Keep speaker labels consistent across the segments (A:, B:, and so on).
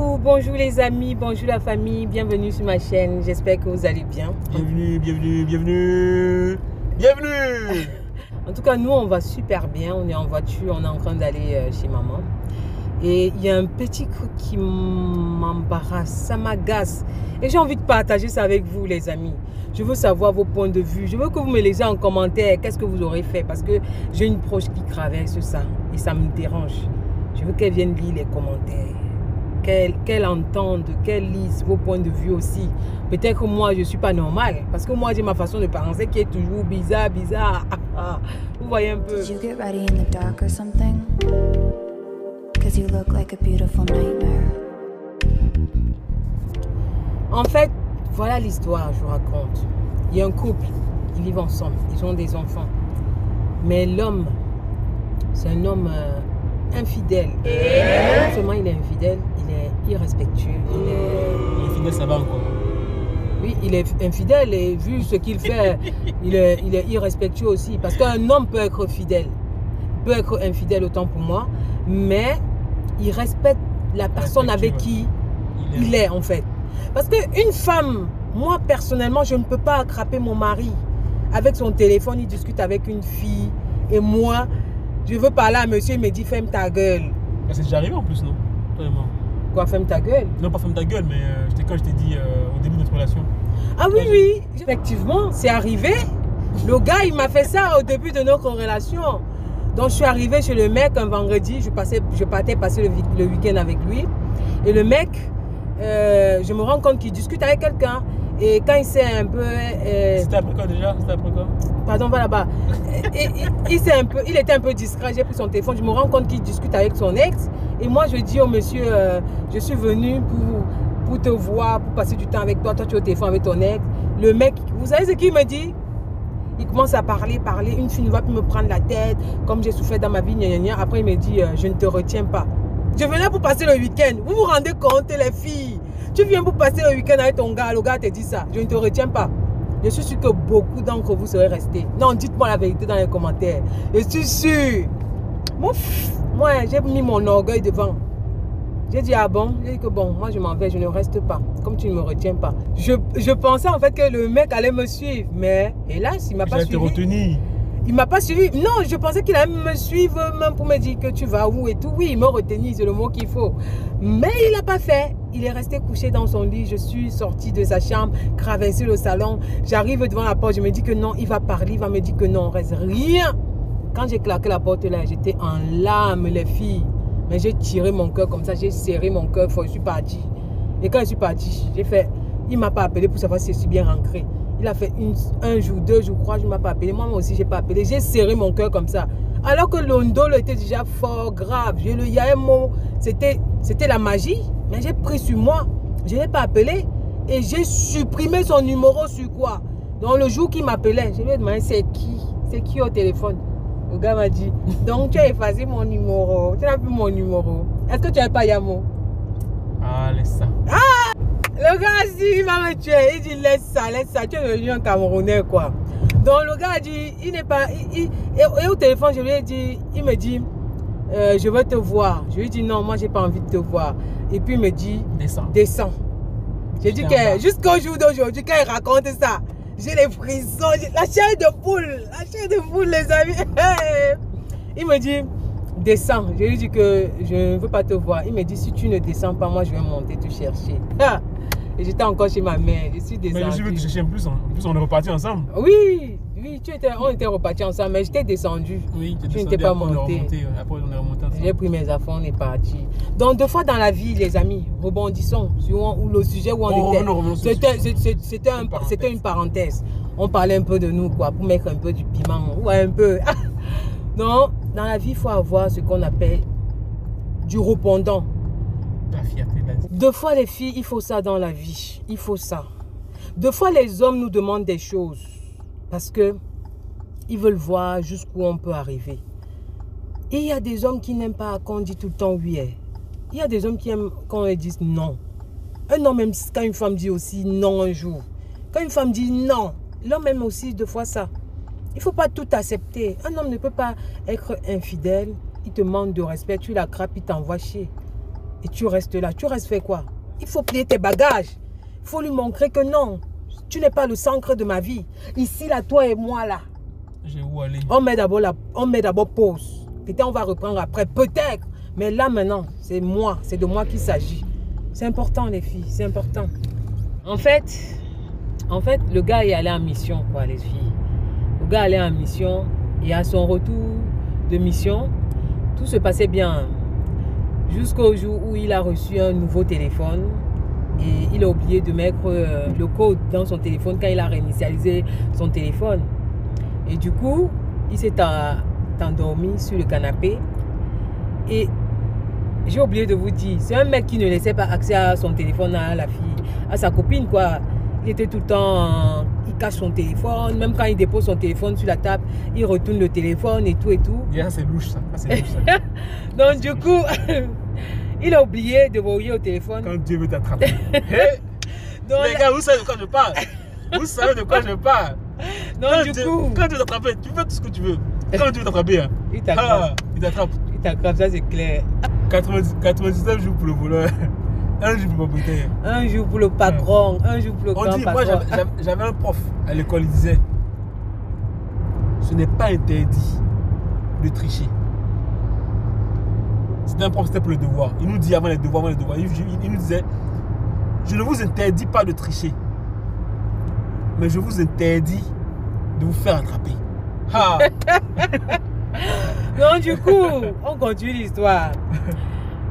A: Bonjour les amis, bonjour la famille, bienvenue sur ma chaîne, j'espère que vous allez bien.
B: Bienvenue.
A: En tout cas, nous on va super bien, on est en voiture, on est en train d'aller chez maman. Et il y a un petit truc qui m'embarrasse, ça m'agace. Et j'ai envie de partager ça avec vous les amis. Je veux savoir vos points de vue, je veux que vous me laissez en commentaire qu'est-ce que vous aurez fait. Parce que j'ai une proche qui traverse ça et ça me dérange. Je veux qu'elle vienne lire les commentaires. Qu'elle entende, qu'elle lise vos points de vue aussi. Peut-être que moi, je ne suis pas normale. Parce que moi, j'ai ma façon de penser qui est toujours bizarre. Vous voyez un peu.
C: Did you get ready in the dark or something? Because you look like a beautiful nightmare.
A: En fait, voilà l'histoire, je vous raconte. Il y a un couple, ils vivent ensemble, ils ont des enfants. Mais l'homme, c'est un homme infidèle. Non seulement il est infidèle, il est irrespectueux.
B: Il est fidèle, ça va encore.
A: Oui, il est infidèle et vu ce qu'il fait, il est irrespectueux aussi. Parce qu'un homme peut être fidèle, peut être infidèle autant pour moi, mais il respecte la personne avec qui il est en fait. Parce qu'une femme, moi personnellement, je ne peux pas attraper mon mari. Avec son téléphone, il discute avec une fille et moi, je veux parler à monsieur, il me dit ferme ta gueule.
B: C'est déjà arrivé en plus, non? Toi et moi.
A: Quoi, ferme ta gueule?
B: Non, pas ferme ta gueule, mais quand je t'ai dit au début de notre relation.
A: Ah oui, oui, effectivement, c'est arrivé. Le gars, il m'a fait ça au début de notre relation. Donc, je suis arrivée chez le mec un vendredi, je partais passer le week-end avec lui. Et le mec, je me rends compte qu'il discute avec quelqu'un. Et quand il s'est un peu...
B: C'était après quoi déjà?
A: Pardon, va là-bas. Il était un peu discret, j'ai pris son téléphone, je me rends compte qu'il discute avec son ex. Et moi, je dis au monsieur, je suis venu pour te voir, pour passer du temps avec toi. Toi, tu es au téléphone avec ton ex. Le mec, vous savez ce qu'il me dit? Il commence à parler. Une fille ne va plus me prendre la tête, comme j'ai souffert dans ma vie, gna, gna, gna. Après, il me dit, je ne te retiens pas. Je venais pour passer le week-end. Vous vous rendez compte, les filles? Tu viens pour passer le week-end avec ton gars, le gars te dit ça. Je ne te retiens pas. Je suis sûr que beaucoup d'entre vous seraient restés. Non, dites-moi la vérité dans les commentaires. Je suis sûr. Moi, j'ai mis mon orgueil devant. J'ai dit, ah bon? J'ai dit que bon, moi je m'en vais, je ne reste pas. Comme tu ne me retiens pas. Je pensais en fait que le mec allait me suivre. Mais hélas, il ne m'a pas suivi.
B: Retenu.
A: Il ne m'a pas suivi. Non, je pensais qu'il allait me suivre même pour me dire que tu vas où et tout. Oui, il m'a retenu, c'est le mot qu'il faut. Mais il n'a pas fait. Il est resté couché dans son lit. Je suis sortie de sa chambre, traversé le salon. J'arrive devant la porte. Je me dis que non, il va parler. Il va me dire que non, reste rien. Quand j'ai claqué la porte là, j'étais en larmes, les filles. Mais j'ai tiré mon cœur comme ça. J'ai serré mon cœur. Je suis partie. Et quand je suis partie, j'ai fait... Il ne m'a pas appelé pour savoir si je suis bien rentrée. Il a fait un jour, 2 jours, 3 jours, il ne m'a pas appelé. Moi aussi, je n'ai pas appelé. J'ai serré mon cœur comme ça. Alors que l'ondole était déjà fort grave. Il y a un mot, c'était la magie. Mais j'ai pris sur moi. Je ne l'ai pas appelé. Et j'ai supprimé son numéro sur quoi? Donc le jour qu'il m'appelait, je lui ai demandé c'est qui? C'est qui au téléphone? Le gars m'a dit, donc tu as effacé mon numéro. Tu n'as plus mon numéro. Est-ce que tu n'avais pas Yamo?
B: Ah, laisse ça.
A: Ah! Le gars, si, il va me tuer. Il dit, laisse ça. Tu es devenu un Camerounais, quoi. Donc, le gars a dit, il n'est pas... Et au téléphone, je lui ai dit, il me dit, je veux te voir. Je lui ai dit, non, moi, je n'ai pas envie de te voir. Et puis, il me dit, descends. J'ai dit que jusqu'au jour d'aujourd'hui, quand il raconte ça, j'ai les frissons, la chair de poule, les amis. Il me dit, descends. Je lui ai dit que je ne veux pas te voir. Il me dit, si tu ne descends pas, moi, je vais monter te chercher. Et j'étais encore chez ma mère. Je suis descendue.
B: Mais je veux te chercher en plus. En plus, on est repartis ensemble.
A: Oui, on était repartis ensemble, mais j'étais descendue.
B: Oui,
A: tu n'étais pas montée.
B: Après, on est remonté ensemble.
A: J'ai pris mes affaires, on est partis. Donc, 2 fois dans la vie, les amis, rebondissons sur le sujet où on était. C'était une parenthèse. On parlait un peu de nous, quoi, pour mettre un peu du piment. Ouais, un peu. Donc, dans la vie, il faut avoir ce qu'on appelle du répondant.
B: La fierté de la vie.
A: 2 fois les filles, il faut ça dans la vie. Il faut ça. 2 fois les hommes nous demandent des choses. Parce que ils veulent voir jusqu'où on peut arriver. Et il y a des hommes qui n'aiment pas qu'on dit tout le temps oui. Il y a des hommes qui aiment quand ils disent non. Un homme aime quand une femme dit aussi non un jour. Quand une femme dit non, l'homme aime aussi 2 fois ça. Il ne faut pas tout accepter. Un homme ne peut pas être infidèle. Il te manque de respect. Tu la crapes, il t'envoie chier. Et tu restes là. Tu restes faire quoi? Il faut plier tes bagages. Il faut lui montrer que non, tu n'es pas le centre de ma vie. Ici, là, toi et moi, là.
B: J'ai où aller?
A: On met d'abord pause. Peut-être on va reprendre après. Peut-être. Mais là, maintenant, c'est moi. C'est de moi qu'il s'agit. C'est important, les filles. C'est important. En fait, le gars est allé en mission, quoi, les filles. Le gars est allé en mission. Et à son retour de mission, tout se passait bien. Jusqu'au jour où il a reçu un nouveau téléphone. Et il a oublié de mettre le code dans son téléphone quand il a réinitialisé son téléphone. Et du coup, il s'est endormi sur le canapé. Et j'ai oublié de vous dire, c'est un mec qui ne laissait pas accès à son téléphone à la fille, à sa copine, quoi. Il était tout le temps, il cache son téléphone, même quand il dépose son téléphone sur la table, il retourne le téléphone et tout et tout.
B: Yeah, c'est louche ça. C'est louche, ça.
A: Donc du coup, il a oublié de verrouiller au téléphone.
B: Quand Dieu veut t'attraper. Hey, les gars, vous savez de quoi je parle? Vous savez de quoi je parle?
A: Donc du coup,
B: quand tu veux t'attraper, tu fais tout ce que tu veux. Quand tu veux t'attraper, hein,
A: il t'attrape.
B: il t'attrape.
A: Il t'attrape, ça c'est clair.
B: 99 jours pour le voleur. Un jour pour le propriétaire.
A: Un jour pour le patron, un jour pour le grand patron.
B: Moi, j'avais un prof à l'école, il disait, ce n'est pas interdit de tricher. C'était un prof, c'était pour le devoir. Il nous dit avant les devoirs, il nous disait, je ne vous interdis pas de tricher, mais je vous interdis de vous faire attraper. Ah.
A: Donc du coup, on continue l'histoire.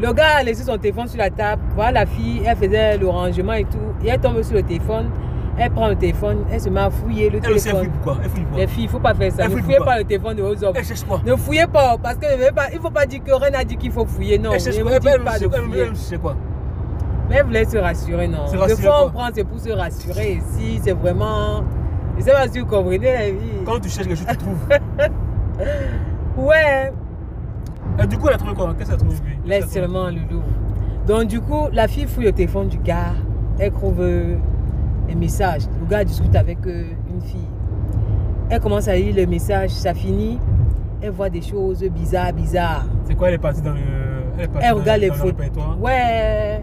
A: Le gars a laissé son téléphone sur la table. Voilà la fille, elle faisait le rangement et tout. Et elle tombe sur le téléphone. Elle prend le téléphone, elle se met à fouiller le téléphone.
B: Elle fouille pourquoi?
A: Les filles, il ne faut pas faire ça. Ne fouillez pas le téléphone de vos hommes.
B: Elle cherche quoi?
A: Ne fouillez pas, parce que il ne faut pas dire que rien n'a dit qu'il faut fouiller. Non,
B: elle cherche quoi? Elle cherche quoi?
A: Mais elle voulait se rassurer, non. Des fois, on prend, c'est pour se rassurer. Si c'est vraiment... Je ne sais pas si vous comprenez la vie.
B: Quand tu cherches quelque chose, tu trouves.
A: Ouais.
B: Et du coup, elle a trouvé quoi? Qu'est-ce qu'elle a trouvé?
A: Laisse seulement Loulou. Donc du coup, la fille fouille le téléphone du gars. Elle trouve les messages. Le gars discute avec une fille. Elle commence à lire le message. Ça finit. Elle voit des choses bizarres.
B: C'est quoi? Elle est partie dans le...
A: Elle regarde les photos. Ouais.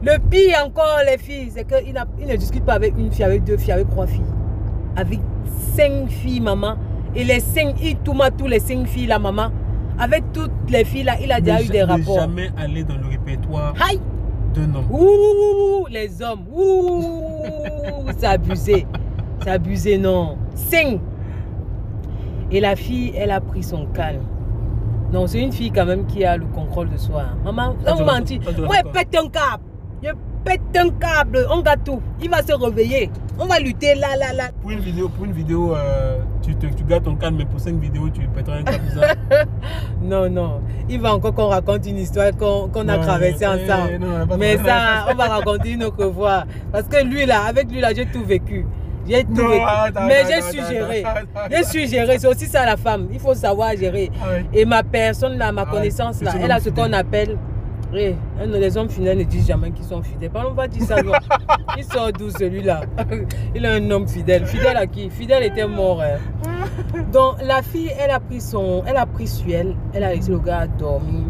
A: Le pire encore, les filles, c'est qu'il ne discute pas avec une fille, avec deux filles, avec trois filles. Avec 5 filles, maman. Et les 5, il tourne tous les 5 filles, la maman. Avec toutes les filles là, il a déjà eu des rapports.
B: Ne jamais aller dans le répertoire d'un homme.
A: Ouh, les hommes. Ouh, c'est abusé. C'est abusé, non. 5. Et la fille, elle a pris son calme. Non, c'est une fille quand même qui a le contrôle de soi. Maman, ça vous mentit. Ouais, pète un câble. Je pète un câble. On gâte tout. Il va se réveiller. On va lutter là.
B: Pour une vidéo, tu gardes ton calme, mais pour 5 vidéos, tu pèteras un câble.
A: Non. Il va encore qu'on raconte une histoire qu'on a traversée ensemble. Mais ça, on va raconter une autre fois. Parce que lui là, avec lui là, j'ai tout vécu. J'ai tout vécu. Mais j'ai su gérer. J'ai su gérer. C'est aussi ça la femme. Il faut savoir gérer. Et ma personne là, ma connaissance là, elle a ce qu'on appelle... Les hommes fidèles ne disent jamais qu'ils sont fidèles. On va dire ça, non. Il sort d'où celui-là? Il est un homme fidèle. Fidèle à qui? Fidèle était mort. Donc la fille, elle a pris sur elle. Elle a laissé le gars dormir.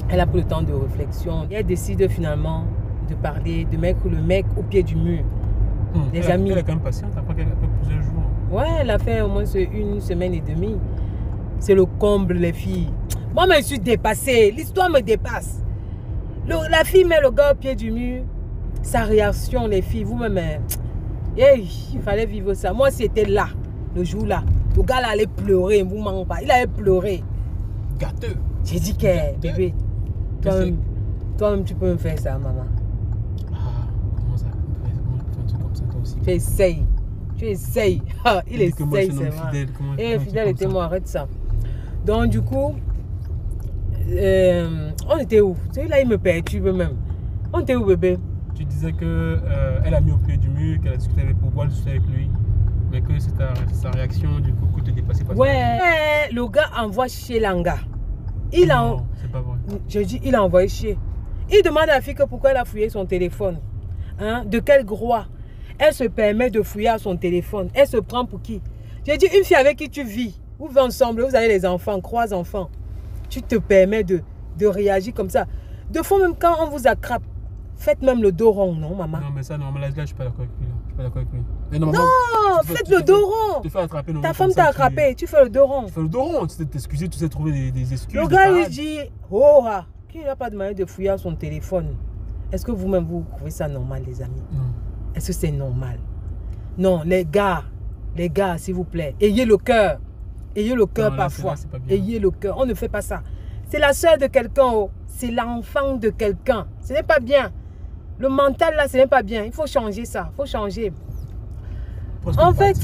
A: Elle a pris le temps de réflexion. Et elle décide finalement de parler, de mettre le mec au pied du mur. Les amis.
B: Elle est quand même patiente, après plusieurs jours.
A: Ouais, elle a fait au moins 1 semaine et demie. C'est le comble, les filles. Moi, je suis dépassée. L'histoire me dépasse. La fille met le gars au pied du mur. Sa réaction, les filles, vous-même, il fallait vivre ça. Moi, c'était là, le jour là. Le gars là allait pleurer, vous m'en pas. Il allait pleurer.
B: Gâteux.
A: J'ai dit que, bébé, toi-même, tu peux me faire ça, maman.
B: Comment ça? Un truc comme ça, toi aussi.
A: Tu essayes. Il essaye, c'est vrai. Et fidèle était moi, arrête ça. Donc, du coup, on était où? Tu sais, là, il me perturbe même. On était où, bébé?
B: Tu disais qu'elle a mis au pied du mur, qu'elle a discuté avec lui, mais que c'est sa réaction, du coup, que tu te dépassais pas.
A: Ouais, le gars envoie chez Langa.
B: C'est pas vrai.
A: Je dis, il a envoyé chez. Il demande à la fille que pourquoi elle a fouillé son téléphone. Hein? De quel droit elle se permet de fouiller à son téléphone? Elle se prend pour qui? J'ai dit, une fille avec qui tu vis, vous vivez ensemble, vous avez les enfants, 3 enfants. Tu te permets de réagir comme ça. De fois, même quand on vous attrape, faites même le dos rond, non, maman?
B: Non, mais ça, non, là, je suis pas d'accord avec lui. Je suis pas d'accord avec lui. Mais
A: Non, faites
B: tu
A: le dos rond.
B: te fais attraper, non,
A: Ta
B: comme
A: femme
B: ça,
A: t'a attrapé, tu fais le dos rond.
B: Tu fais le dos rond, tu sais t'excuser, tu sais trouver des excuses.
A: Le gars lui dit, oh, qui n'a pas demandé de fouiller à son téléphone? Est-ce que vous-même, vous trouvez ça normal, les amis?
B: Non.
A: Est-ce que c'est normal? Non, les gars, s'il vous plaît, ayez le cœur. Ayez le cœur parfois.
B: C'est pas bien.
A: Ayez le cœur. On ne fait pas ça. C'est la soeur de quelqu'un, oh. C'est l'enfant de quelqu'un. Ce n'est pas bien. Le mental, là, ce n'est pas bien. Il faut changer ça. Il faut changer. En fait,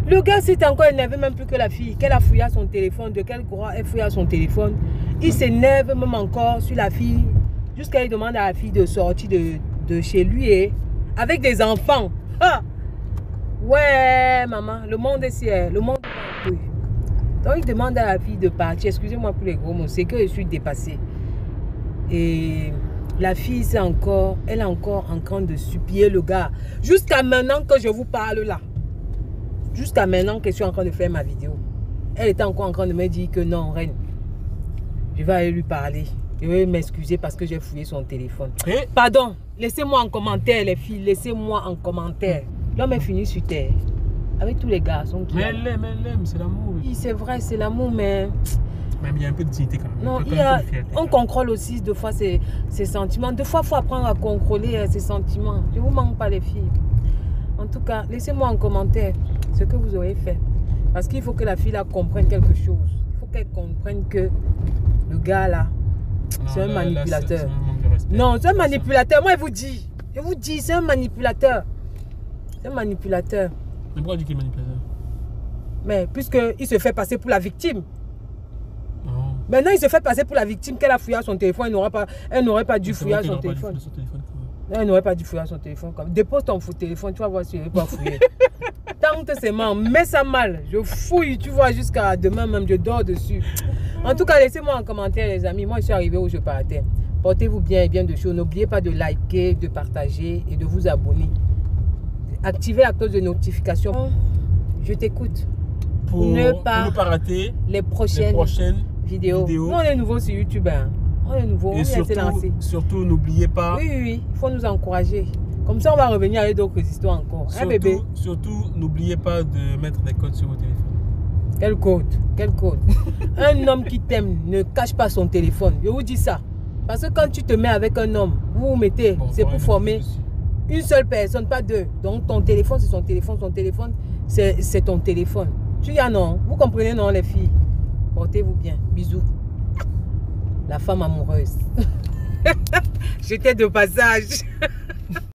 A: le gars s'est encore énervé même plus que la fille. Qu'elle a fouillé à son téléphone. De quel droit elle fouille à son téléphone. Il s'énerve même encore sur la fille. Jusqu'à lui demander à la fille de sortir de chez lui et avec des enfants. Ah! Ouais, maman, le monde est ciel. Le monde est oui. Donc, il demande à la fille de partir. Excusez-moi pour les gros mots. C'est que je suis dépassée. Et la fille, elle est encore en train de supplier le gars. Jusqu'à maintenant que je vous parle là. Jusqu'à maintenant que je suis en train de faire ma vidéo. Elle était encore en train de me dire que non, reine. Je vais aller lui parler. Je vais m'excuser parce que j'ai fouillé son téléphone.
B: Et?
A: Pardon, laissez-moi en commentaire, les filles. Laissez-moi en commentaire. L'homme est fini sur terre. Avec tous les garçons qui...
B: Mais elle l'aime, c'est l'amour.
A: Oui, c'est vrai, c'est l'amour, mais...
B: Même il y a un peu de dignité quand même.
A: Non, on contrôle aussi deux fois ses sentiments. Deux fois, il faut apprendre à contrôler ses sentiments. Je ne vous manque pas les filles. En tout cas, laissez-moi en commentaire ce que vous aurez fait. Parce qu'il faut que la fille là comprenne quelque chose. Il faut qu'elle comprenne que le gars là, c'est un manipulateur. Non, c'est un manipulateur. Moi, je vous dis, c'est un manipulateur. C'est un manipulateur.
B: Mais pourquoi dit qu'il est manipulateur?
A: Mais puisqu'il se fait passer pour la victime.
B: Oh.
A: Maintenant, il se fait passer pour la victime qu'elle a fouillé à son téléphone. Elle n'aurait pas dû fouiller à son téléphone. Elle n'aurait pas dû fouiller à son téléphone. Dépose ton téléphone, tu vas voir si elle ne va pas fouiller. Tant que c'est mal, mets ça mal. Je fouille, tu vois, jusqu'à demain même, je dors dessus. En tout cas, laissez-moi en commentaire, les amis. Moi, je suis arrivé où je partais. Portez-vous bien et bien de choses. N'oubliez pas de liker, de partager et de vous abonner. Activez la cloche de notification. Je t'écoute.
B: Pour ne pas rater
A: les prochaines vidéos. Nous, on est nouveau sur YouTube. Hein. On est nouveau,
B: et surtout, n'oubliez pas.
A: Oui, il faut nous encourager. Comme ça, on va revenir avec d'autres histoires encore.
B: Surtout,
A: bébé.
B: Surtout, n'oubliez pas de mettre des codes sur vos téléphones.
A: Quel code? Quel code? Un homme qui t'aime ne cache pas son téléphone. Je vous dis ça. Parce que quand tu te mets avec un homme, vous mettez, c'est pour former une seule personne, pas deux. Donc ton téléphone, c'est son téléphone. Son téléphone, c'est ton téléphone. Tu dis ah non, vous comprenez non les filles? Portez-vous bien. Bisous. La femme amoureuse. J'étais de passage.